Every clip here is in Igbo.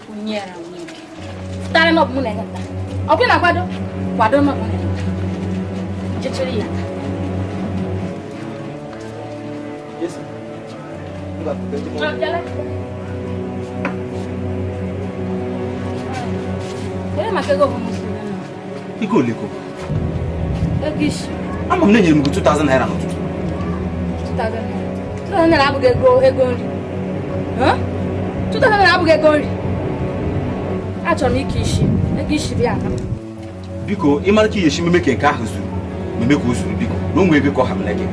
Unyera wiki. Tara no muna ngata. Okina kwado? Kwado no muna. Chichiri ya. Yes. Jala. Makego mumusina. Iko liko. Egish. Ama mnenye mu 2000 naira no. 2000 naira abuge ego nri. Huh? 2000 naira abuge ego nri. Achọrọ m ike isi. Egish bịa na. Biko, ịmara ka yeshi meme ke nke ahụ zuru. Meme ka o zuru biko. No nwe ebe ko ha mleke.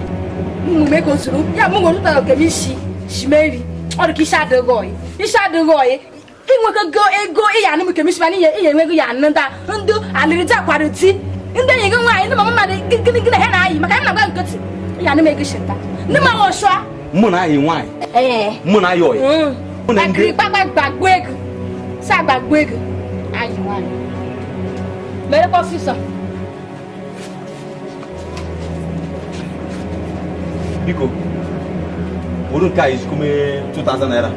Meme ka o zuru. Ya mo ngonu ta ke mi shi. Shimeri. Ọ dị ka isi adịghị oyi. Isi adịghị oyi. Inweke go ego iya nu ke mismani ye enwego ya nda ndu alirija kwariti nde yego nwa inu mama made gini he na ayi maka na gwa nkoti ya nu mege shita ni ma wo so Mụ na ayi nwanyị. Mụ na ayi oyi. Mụ na ngri gbagbo ego sa gbagbo ego ayi nwanyị mere ko fiso Biko. Oru ka is come 2000 naira.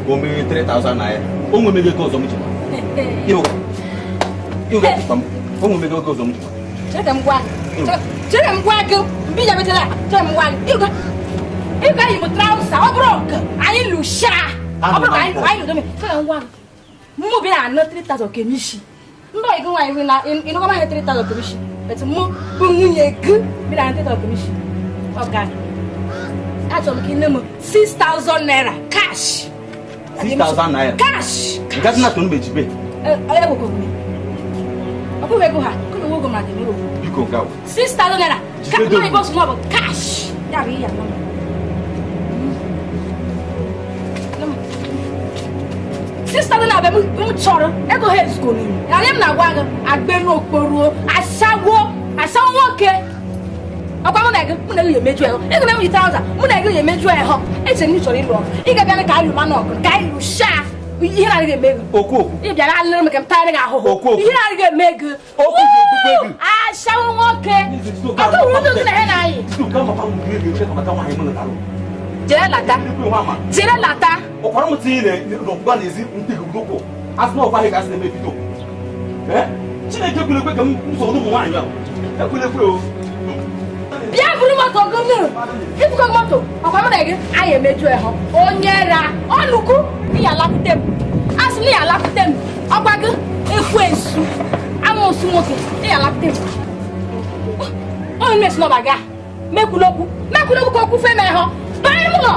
Come 3000 naira. Onwe mege ko zo mchima. Yo pam. Onwe mege ko zo mchima. Chega mgwa go mbija betela chega mgwa igo yi mutrausa obroka ayi lusha obroka ayi lu do me chega mgwa mu bi na 3000 kemishi ndo igo wa iwi na ino ko ma 3000 kemishi but mu bu nwunye gu bi na 3000 kemishi oga atom kinemo 6000 naira cash 6000 naira. Cash. Ngati na tonu bejibe. Ayabo ko mi. Obu wego ha, ko no wogo ma de mi o. Biko ngawo. 6000 naira. Ka no boss no about cash. Ya bi ya no. 6000 naira be mu choro. Ego head school ni. Ya lem na gwa ga agbenu okporuo, asawo ke. Akwa mo na ege, mo na ye meju e ho. Ego na mu 1000, mo na ege ye meju e ho. Eche ni choro ilu. Iga bia na ka alu ma no, ka ilu sha. Ihe na ga mego. Oku. Ị bịara alụrụ m ka m tare ga ahụhụ. Ihe na ga mego. Oku ga-egbugbe ego. Ashawo nwoke. Ọkụ wuru ndo na he na anyị. Jere lata. Jere lata. Ọkwara m tinye n'ọgba n'ezi ntegudokwu. Asị na ọkwa ahụ gasị na-eme bido. Chineke ekwelekwe ka m so ụmụ nwaanyị ahụ. Ekwelekwe o. Bịa buru moto gọọmenti. Ifuko moto. Ọkwa m na gị anyị emeju ehọ. Onye ra ọnụkwu ya lapute m. Asị na ya lapute m. Ọgwa gị ekwensu. Amosu nwoke ya lapute m. Onye mesi n'ọba ga. Mekwulokwu ka okwu fe mee họ. Banye m ụlọ.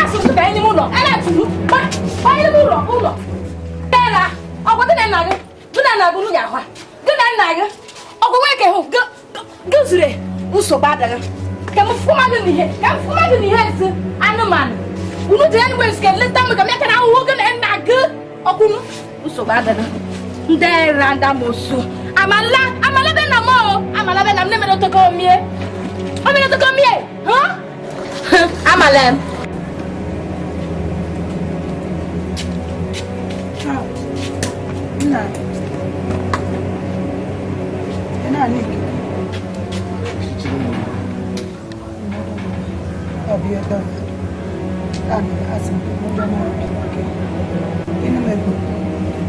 Asị m banye m ụlọ. Ala tulu. Banye m ụlọ. Tera. Ọgwa dị na nna gị. Gị na nna gị unu ga-ahụ. Gị na nna gị. Ọgwa nwoke hụ. Gị zure nsogbu adịghị. Ka m fụma gị n'ihe nsị anụmanụ. Unu ji enwe nsike leta m ka m yakara ahụhụ gị na nna gị. Ọkwụnụ nsogbu adịghị. Ndị randa mosu. Amala be na mo. Amala be na m nemere otoko mie. O mere otoko mie. Amala m. Nna. Ina ni. Obia da. Ani asim mo da na. Ina mego.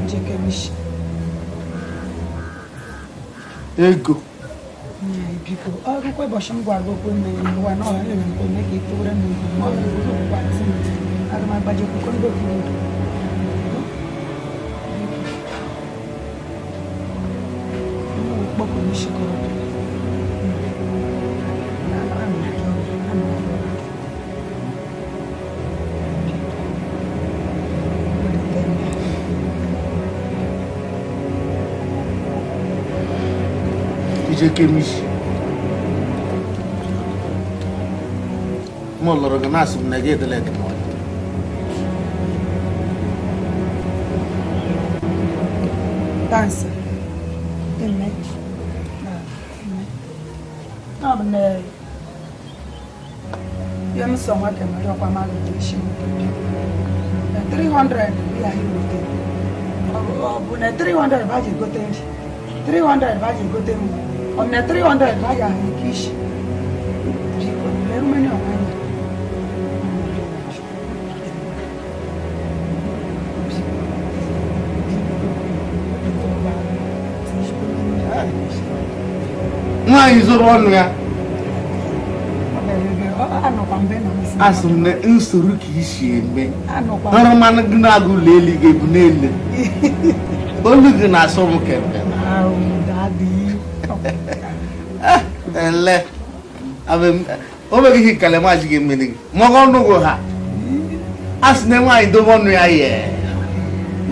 Jeke mishi. Ego. Biko, akwụkwọ ụbọchị m gwara okwu nne ya n'ụwa na ọha nyere nke ome ka itowere m ma ọ bụrụ ụgwọ atị m aga m agbaji akwụkwọ ndị okwu obodo kpọkọ n'ishikọrọ Jeke mishi mo loro ga nasu na ge dele ke mo dansa emme na bne yo mi so wa ke ma ro kwa ma lo shi mo 300 ya hi mo te bu na 300 ba ji gote 300 ba ji gote mo on na 300 ba ya hi kishi jiko le rumeni on nwaanyị zoro ọnụ ya anọkwa mgbe na nsị asị m na nsoro ka isi eme ọrụ mmanụ gị na-agụ ụlọ elu gị bụ n'elu olu gị na-asọ m kemgbe ele o nweghị ihe kele maazị gị emere gị maka ọnụ gị ha a sị na nwaanyị dobe ọnụ ya ye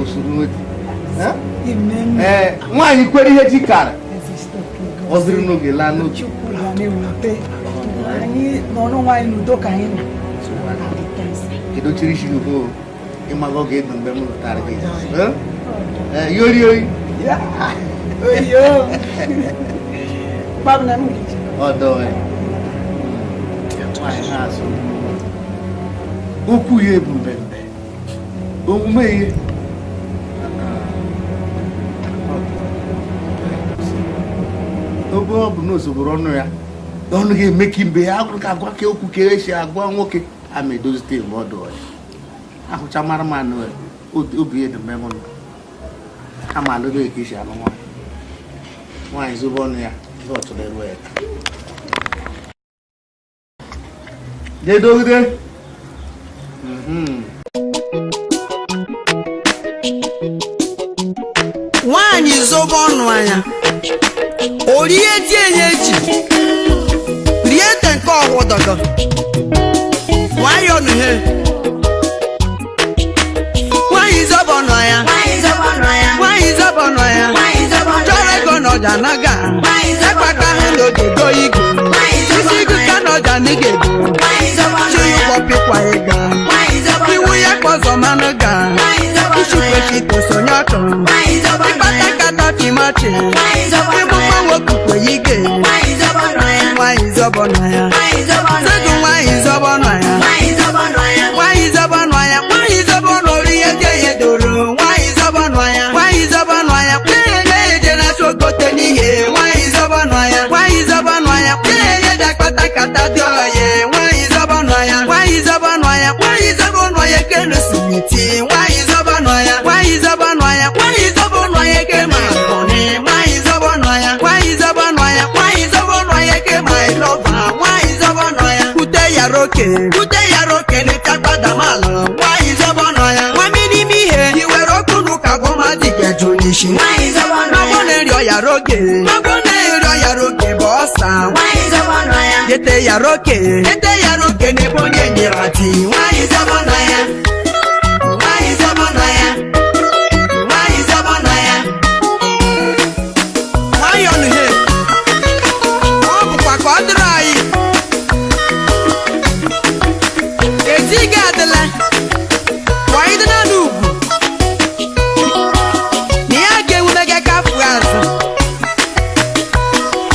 usoro nweta nwaanyị kwere ihe chi kara ọ dịrị n'oge laa n'oge anyị n'ọnụ nwaanyị n'udo ka anyị nọ edochiri isi n'ugo ịmaga oge edu mgbe m lụtara gị yori oyi oyo mmadụ na m ga-eji ọdọ nwaanyị na-asụ okwu ya ebu mbembe omume ihe obe ọ bụ na osogboro ọnụ ya ọnụ ga-eme ka mbe ya agwụrụ ka agwa ka okwu ka esi agwa nwoke ama edozite mgbe ọ dị ọya ahụcha mara ma na obi edu mgbe m nọ kama alụdo ka esi anụ nwaanyị zobe ọnụ ya ihe ọ chọrọ eru ya jedogide nwaanyị zobe ọnụ anya orie tie ya eji rie te nke ọgwụdọdọ nwayọ nụhe nwaanyị zobe ọnụ anya nwaanyị zobe ọnụ anya chọrọ ego n'ọja naga ekpata ha n'oge go igwe isi gị ka n'ọja n'ige go chiyụkpọpịkwa ịga iwu ya kpọzọ manụ ga ichukwechite sonye ọtọ ịkpata kata chimachi ịmụma wokukwe yige nwaanyị zọbọ nọ ya sego nwaanyị zọbọ nọ ya nwaanyị zọbọ nọ ya nwaanyị zọbọ nọ ihe je ya doro nwaanyị zọbọ nọ ya nwaanyị zọbọ nọ ya kpere eje na chogote n'ihe nwaanyị zọbọ nọ ya nwaanyị zọbọ nọ ya kpere eje akpata kata dị oye nwaanyị zọbọ nọ ya nwaanyị zọbọ nọ ya nwaanyị zọbọ nọ ya kenu simiti nwaanyị zọbọ nọ ya nwaanyị zọbọ nọ ya nwaanyị zọbọ nọ ya ke ma bọni nwaanyị zọbọ nọ ya nwaanyị zọbọ nọ ya nwaanyị zọbọ nọ ya ke ma lọba nwaanyị zọbọ nọ ya kute ya roke n'ịtakpada malụ nwaanyị zọbọ nọ ya nwami n'ime ihe iwere okwu n'ụka gụma dịga jụ n'isi nwaanyị zọbọ nọ ya na-erịọ ya roke bụ ọsa nwaanyị zọbọ nọ ya gete ya roke n'ebe onye nyere ati nwaanyị zọbọ nọ ya nwaanyị zọbọ nọ ya nwaanyị zọbọ nọ ya nwaanyị ọnụ he ọ bụkwa ka ọ dịrị anyị ezighị adịla wanyị dị na n'ugwu na ya ga-ewume gị ka afụ azụ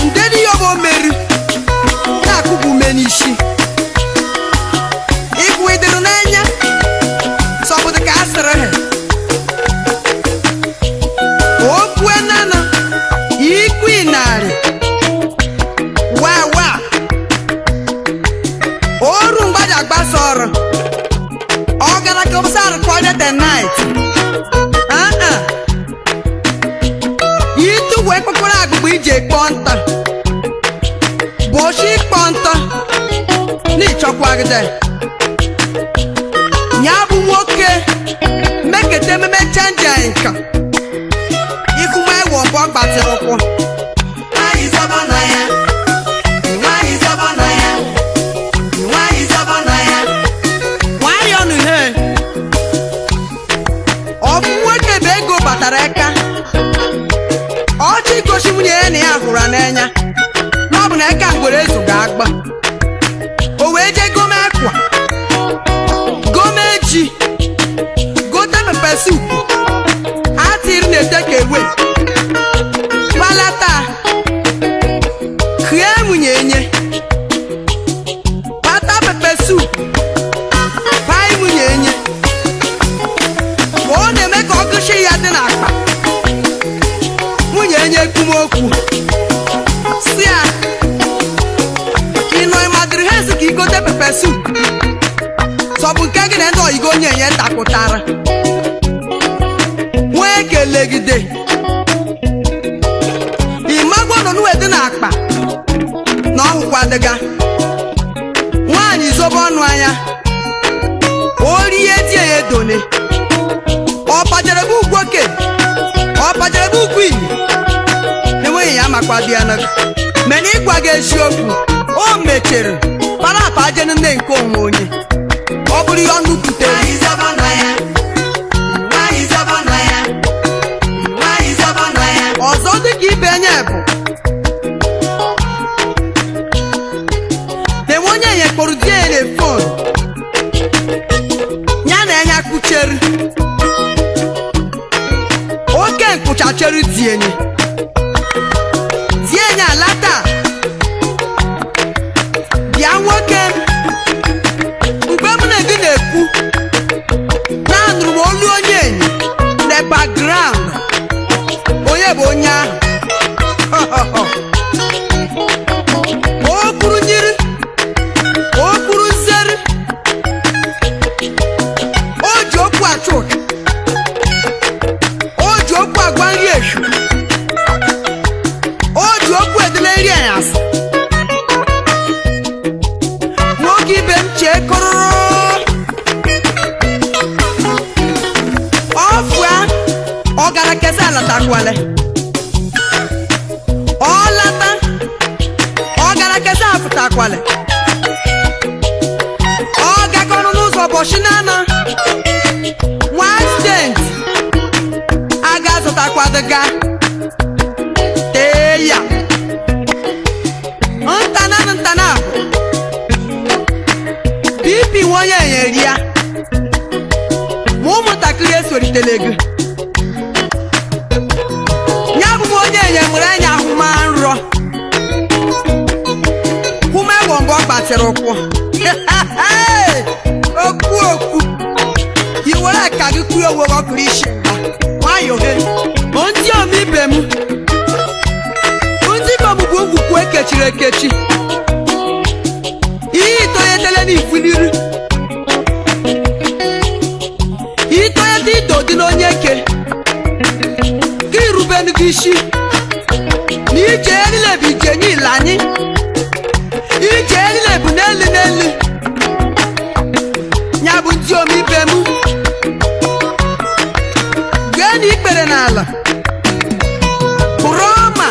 nde dị ya bụ mmeri na-akụgbu ume n'isi ịbụ ịdịrụ n'anya sọbụdụ ka a sịrị ha okwu nana ikwu narị wa oru mgbaji agbasa ọrụ ọ gara ka ọbụsa recorded the night itugwe kpụkpụrụ agụgụ iji ekpọ nta bochi ịkpọ nta n'ịchọkwagide ya bụ nwoke meketa ememe chenji anyị nka ikwume ewe ọbọ gbatịrị ụkwụ nwaanyị zọbọ nọ ya nwaanyị zọbọ nọ ya nwaanyị zọbọ nọ ya nwaanyị ọnụ ihe ọ bụ nwoke bụ ego batara aka ọchị gosi nwunye ya na ya hụrụ n'anya na ọ bụ na aka ngwere ezuga agba o wee jee gome akwa gome ji gote pepe sup atịrị na-ete ka ewe gbalata hie nwunye enye kpata pepe sup pai nwunye enye ka ọ na-eme ka ọ gụshi ya dị n'akpa nwunye enye ekwumokwu si ya ịnọ ịmadịrị ha esi ka igote pepe sup sọbụ nke gị na ndị oyigo onye enye takụtara nwee kelegide imagwo nọ n'uwe dị n'akpa dịga nwaanyị zobe ọnụ anya orie die ya edone ọ pajere bụ ugwu oke ọ pajere bụ ugwu iyi enweghị ya makwa dị ya naga mana ịgwa gị eziokwu o mechere para apa ajene nne nke onwe onye ọ bụrụ ihe ọnụ kwutere ọzọ dịka ibe nye bụ enwe onye nye kpọrọ di ya telefon ya na enye kpuchere oke nkụchachere di enye alata bịa nwoke mgbe m na gị na-ekwu na anụrụ m olu onye enyi na background onye bụ onye ahụ o kwuru nyiri o kwuru nzeri o ji okwu achụ ụka o ji okwu agwa nri eshu o ji okwu edele nri anyasị nwoke ibe m chee kụrụrụ ọfụa ọ gara kesa alatakwale ọ lata ọ gara kesa afụtakwale ọ gakọrọ n'ụzọ bọchị nana nwa stenti a ga-azụtakwadaga tee ya ntana bibi nwoye nyeri ya ma ụmụntakịrị esoritele gị ya bụ m onye enye nwere anya ahụma nrọ hụma ewo mgbe ọ gbatịrị ụkwụ okwu iwere ka gị kwuo onwe gị ọkụrụ isi nwayọ he ndị omibe m ndị ikom bụ ngwukwu ekechiri ekechi ihe itoyetele n'ifu n'iru itoyete ito dị n'onye ke gị rubenu gị isi na ije elile bụ ije nye ile anyị ije elile bụ n'elu n'elu ya bụ ndị omibe m gee na ikpere n'ala bụrụ ọma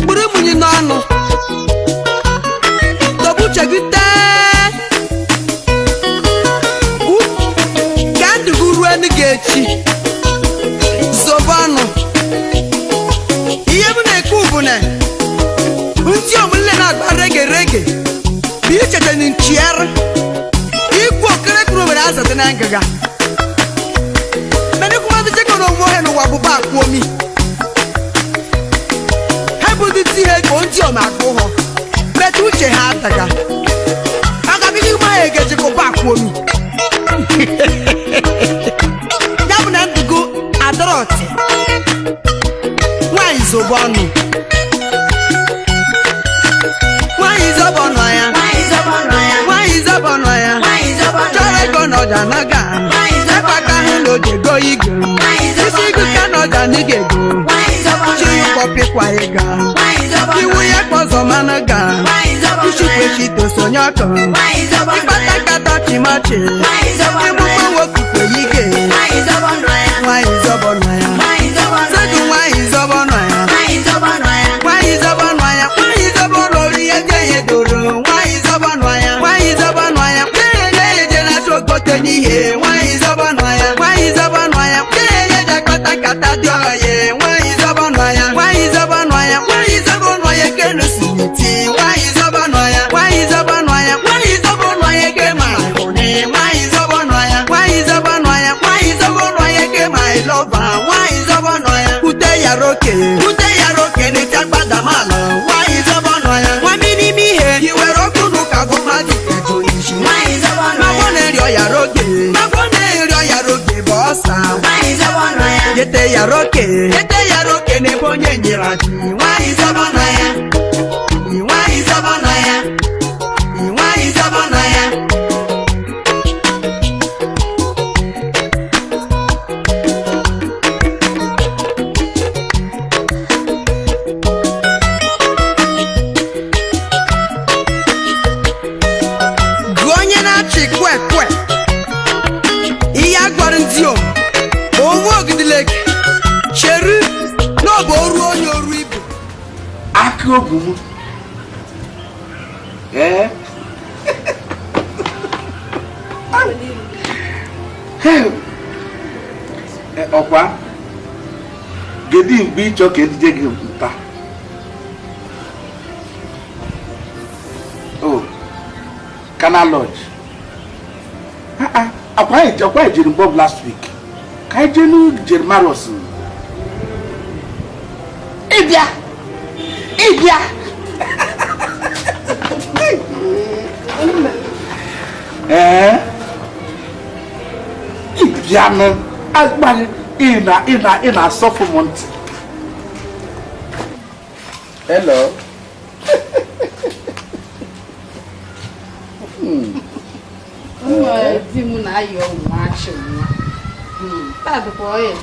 bụrụ munyi n'ọnụ tobuche gị tee ka ndụgụ ruo enu ga-echi zobe ọnụ ihe m na-ekwu bụ na ndị omụnne na-agba rege bụ ichete na nchiara ikwu okere kwuru nwere azadị na ngịga menekwamadụ chekọrọ onwe ohe n'ụwa bụba akpụ omi ha bụ ndị ti ha ego ndị ọma akpụ họ metụ uche ha adaga agabighị ụmụ ha egejikọ ba akpụ omi ya bụ na ndụgo adọrọtị nwaanyị zobe ọnụ nwaanyị zobe ọnụ ya nwaanyị zobe ọnụ ya chọrọ ego n'ọja naga ekpata hụ na ojego igo isi igu ka n'ọja n'ige ego chiyụkpọpịkwa ịga iwu ya kpọzọ manụ ga ichukwechi tosonye ọkụ ịkpata nkata chimachi ịmụkpọ nwokwukwe ige nwaanyị zobe ọnụ ya sedu nwaanyị zobe ọnụ ya nwaanyị zobe ọnụ ya nwaanyị zobe ọnụ ori ya je ya doro nwaanyị zobe ọnụ ya nwaanyị zobe ọnụ ya na eje na chogote n'ihe nwaanyị zobe ọnụ ya nwaanyị zobe ọnụ ya na-enye je akpata nkata dị ọye nwaanyị zobe ọnụ ya nwaanyị zobe ọnụ ya nwaanyị zobe ọnụ ya kenusiniti nwaanyị zobe ọnụ ya nwaanyị zobe ọnụ ya nwaanyị zobe ọnụ ya ke ma hụni nwaanyị zobe ọnụ ya nwaanyị zobe ọnụ ya nwaanyị zobe ọnụ ya ke ma ilọba nwaanyị zobe ọnụ ya ute ya roke n'eti agbada malụ nwaanyị zobe ọnụ ya nwami n'ime ihe iwere ọkụ n'ụka gụmadị ejo isi magbọ na-erịọ ya roge bụ ọsa yete ya roke n'ebe onye nyere adị nwaanyị zobe ọnụ ya nwaanyị zobe ọnụ ya nwaanyị zobe ọnụ ya chi kwekwe ihe agwara ndị o onwe ogidileke cheru n'oge oru onye oru ibu aka obu m ọkwa gedi mgbe ịchọ ka edije gị nta Canal Lodge akwa ejiri Bob last week ka anyị jee n'ujere Maros ịbịa ịbịa ịbịanụ agbaghị ị na-asọfụ m ntị. Hello. Di m na-ayọ ọnwụnwa achị nwa taa dịkwa ọya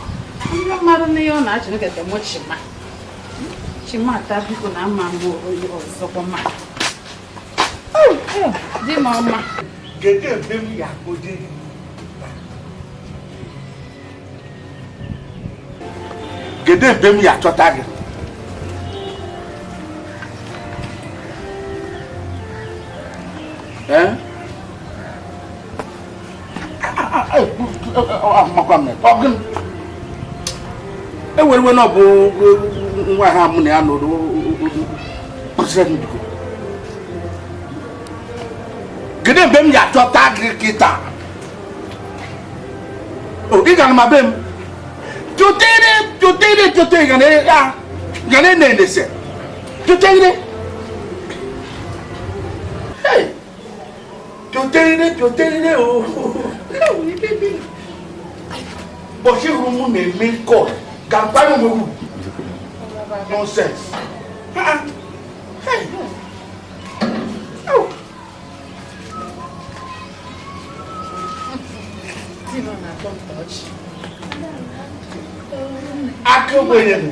ndị mmadụ na ihe ọ na-achị nketa m chima ata biko na ama m onye ọzọkwa ma di m ọma Kedu ebe m ga-akpọje gị? Kedu ebe m ga-achọta gị? Ewerewe na ọ bụ nwa ha mụ na ya nụrụ president biko. Kedu ebe m ga-achọta gị kịta? Ị gara ma be m tụtere ga na-enese tụtere o bọchị hụrụ mụ na-eme nkọ ga-akpa ya onwe nonsense. Aka ogbenye m.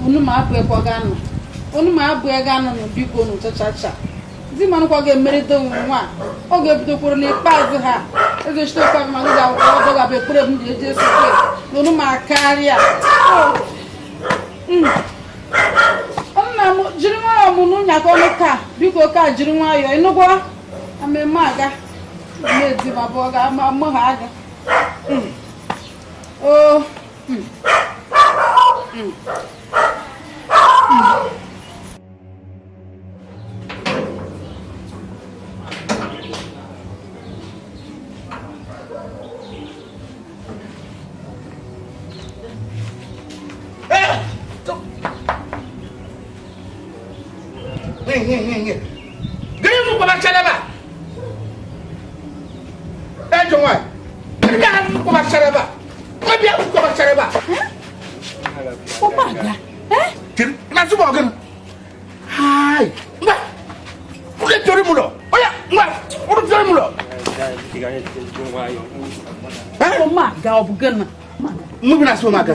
unu ma abụ ekwaganụ unu ma abụ eganụ na biko unu chachacha di manụ kwa ga-emerịta onwe nwa ọ ga-ebidokwuru n'ikpeazụ ha ezechitokwa ma ndị ga-akwụkwọ ọdọ ga-abụ ekpere m ji eji esokwe na unu ma karịa nna m jiri nwayọọ m n'ụnya ka ọnụ ka biko ka jiri nwayọọ ịnụgwa mmemme aga na-edi ma bụ ọ ga-ama mụ ha aga Gịnị bụ kwabachara ebe a? Ejọ nwaanyị, gịnị bụ kwabachara ebe a? Ọbịa bụ kwabachara ebe a? ụmụaga na nsụgbọ gịnị? Hai, ngwa, oge tori m ụlọ, oya, ngwa, ụrụ tori m ụlọ. ụmụaga ọ bụ gịnị? Mụ na-asụ ụmụaga.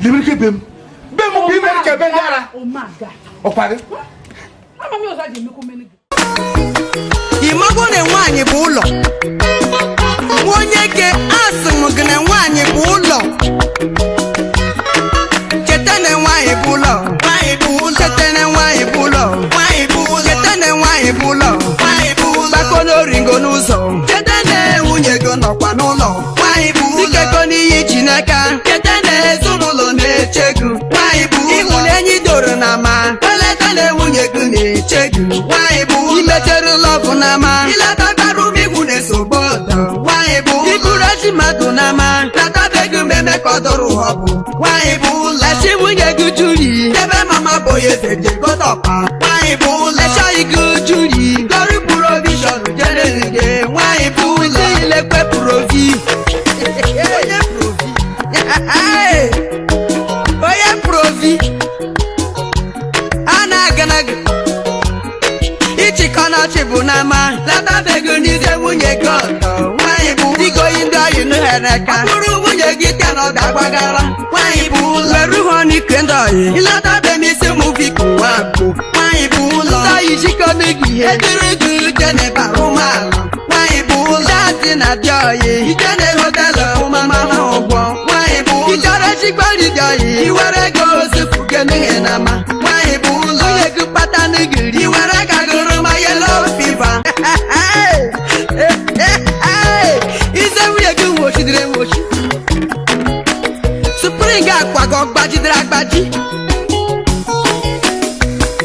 Lemere ka ebe m. Be m bụ ime ka ebe ndị ara. Ọkwa gị? Imago na nwaanyị bụ ụlọ nwa onye ke asị m gị na nwaanyị bụ ụlọ cheta na nwaanyị bụ ụlọ cheta na nwaanyị bụ ụlọ cheta na nwaanyị bụ ụlọ gbakọ n'oringo n'ụzọ cheta na nwunye gị nọkwa n'ụlọ dikekọ n'iyi ji n'aka cheta na ezinụlọ na-eche gị ịhụnenyi doro na ama eleta na nwunye gị na-eche gị imechere lọbụ na ama iletabarụ m igwu na-esogbo iburu ezi mmadụ na ama tatabeghị m eme ka ọ dụrụ ọbụ lesi nwunye gị juri ebe mama bụ ya eze jegodọpa lechaghị gị juri gori provishọn jererige nwaanyị bụ niile kwe provi onye provi n'aka bụrụ nwunye gị ka na ọ ga-agbagara nwanyị bụ ụlọ merụ ha n'ike ndị ọyị ịlọta be m isi mụ biko nwakpo nwanyị bụ ụlọ ụzọ ijikọnụ gị ihe dịrị gị ute n'ebe arụmala nwanyị bụ ụlọ daadị na dị ọyị ije na họtelụ ụmama na ụgwọ nwanyị bụ ụlọ ịchọrọ chigbari dị ọyị iwere ego ozifuge n'ihe na ama nwanyị bụ ụlọ nwunye gị kpata n'igiri iwere ka gụrụ ma yelo fiva ize nwunye gị nwochidere nwochi spring akwa gị ọgbajidere agbaji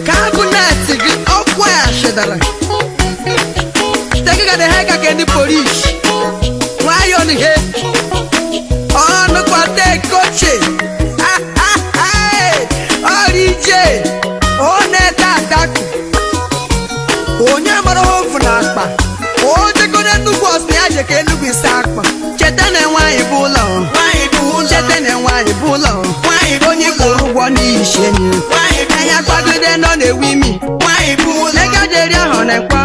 kabinet gị ọkwa ya shidara tegịgada ha ka ndị polisi nwayọ n'ihe ọnụkwata koche ọrije oneta ataku onye mara ofu na akpa ojekọna nnukwu ọsọ ya je ka enugwu isi akpa cheta na nwaanyị bụ ụlọ cheta na nwaanyị bụ ụlọ onye kwụrụ ụgwọ n'ihi enyi anya kwagide nọ na-ewu imi legajeri ahụ na-ekwa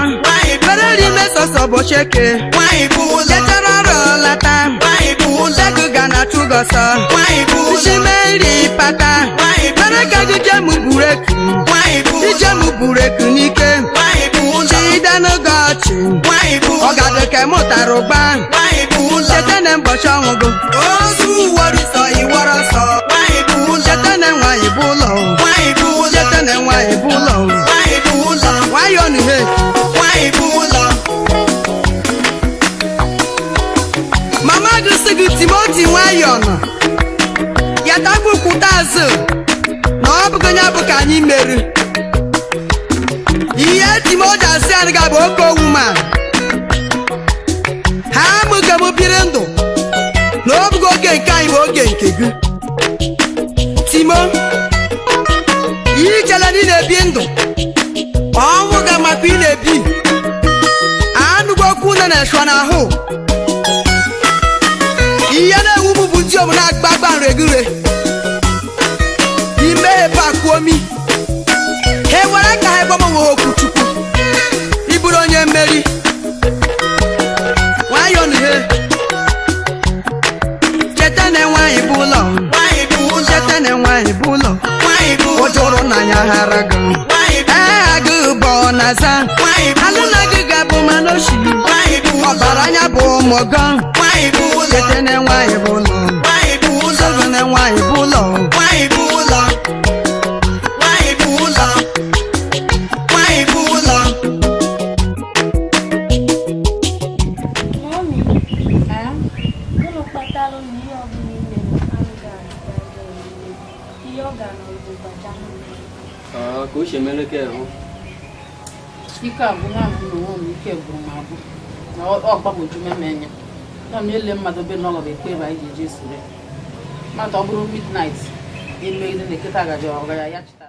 mereri ime sọsọ bụ cheke letara ọrụ lata ego ga na chụgọsọ nshimeri pata mere ka gị jemu bureku ijemu bureku n'ike chide n'oge ọchị ọ ga-adị ka mụtara ụgba cheta na mbọchị ọnwụgo ozu uworisọ iwọrọ sọ cheta na nwaanyị bụ ụlọ cheta na nwaanyị bụ ụlọ nwayọ n'ihe mama gị sị gị Timoti nwayọ nọ ya tagbupụta azụ na ọ bụghị onye bụ ka anyị mere ihe Timoti asị anyị ga bụ oke owu ma ha amụghị m biri ndụ na ọ bụghị oge nke anyị bụ oge nke gị Timo ihe ichela na ị na-ebi ndụ ọnwụ ga maka ị na-ebi anụgị okwu nọ na-esho n'ahụ ihe na-ewu m bụ ndị omu na-agbagba nregire ime ebe akụomi ha were ka ha gbanwe okwu Chukwu ịbụrụ onye mmeri nwayọ n'ihe cheta na nwaanyị bụ ụlọ cheta na nwaanyị bụ ụlọ o jụrụ na ya ghara gị agụ bụ na-aza alụ na gị ga-abụ mana oshiri ọbara anya bụ ụmụgọ cheta na nwaanyị bụ ụlọ cheta na nwaanyị bụ ụlọ ka o si emere ka ịhụ ike agwụna mbụ na onwe m ike gwụrụ m agwụ na ọ gbagwoju m enya na m ele mmadụ be n'ọgọ bụ ekpere anyị ji eje sore mmadụ ọ bụrụ midnight emegide na eketa agaji ọga ya chita